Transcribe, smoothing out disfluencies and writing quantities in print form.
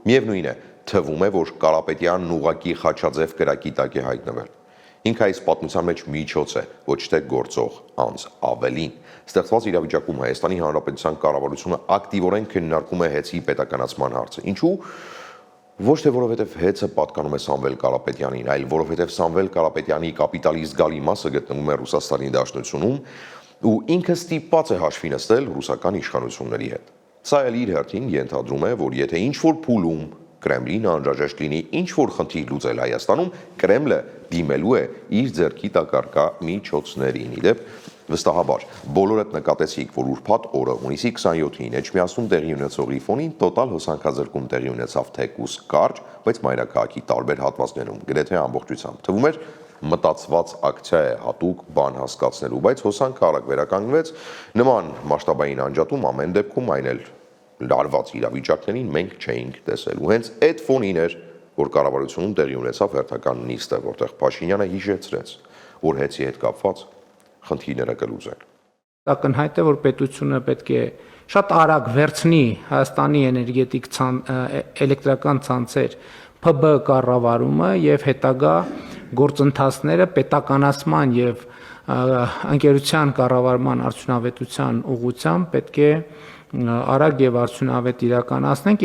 Միևնույն է, թվում է, որ Կարապետյանն ուղղակի խաչաձև կրակի տակ է հայտնվել։ Ինքը այս պատմության մեջ միջոց է, ոչ թե գործող անձ, ավելին։ Ստեղծված իրավիճակում Հայաստանի Հանրապետության կառավարությունը ակտիվորեն քննարկում է հեծի պետականացման հարցը։ Ինչու՞։ Ոչ թե որովհետև հեծը պատկանում է Սամվել Կարապետյանին, այլ որովհետև Սամվել Կարապետյանի կապիտալի զգալի մասը գտնվում է Ռուսաստանի Դաշնությունում ու ինքը ստիպված է հաշվի նստել ռուսական իշխանությունների հետ։ Սա էլ իր հերթին ենթադրում է, որ եթե ինչ-որ փուլում Կրեմլին անհրաժեշտ լինի ինչ-որ խնդիր լուծել Հայաստանում, Կրեմլը դիմելու է իր ձեռքի տակ առկա միջոցներին։ Իդեպ, վստահաբար, բոլորդ նկատեցիք, որ ուրբաթ օրը հունիսի 27-ին Էջմիածնում տեղի ունեցողի ֆոնին տոտալ հոսանքազրկում տեղի ունեցավ թեկուզ կարճ, բայց մայրաքաղաքի տարբեր հատվածներում, գրեթե ամբողջությամբ։ Թվում էր մտածված ակցիա է հատուկ բան հասկացնելու, բայց հոսանքը արագ վերականգնվեց։ Նման մասշտաբային անջատում ամեն դեպքում այն էլ լարված իրավիճակներին մենք չէինք տեսել։ Ու հենց այդ ֆոնին էր, որ կառավարությունում տեղի ունեցավ հերթական նիստը, որտեղ Փաշինյանը հիշեցրեց, որ հեծի հետ կապված խնդիրները կլուծեն։ Ակնհայտ է, որ պետությունը պետք է շատ արագ վերցնի Հայաստանի էլեկտրական ցանցեր ՓԲ կառավարումը եւ հետագա գործընթացները պետականացման եւ անկերության կառավարման արդյունավետության ուղղությամբ պետք է արագ եւ արդյունավետ իրականացնենք։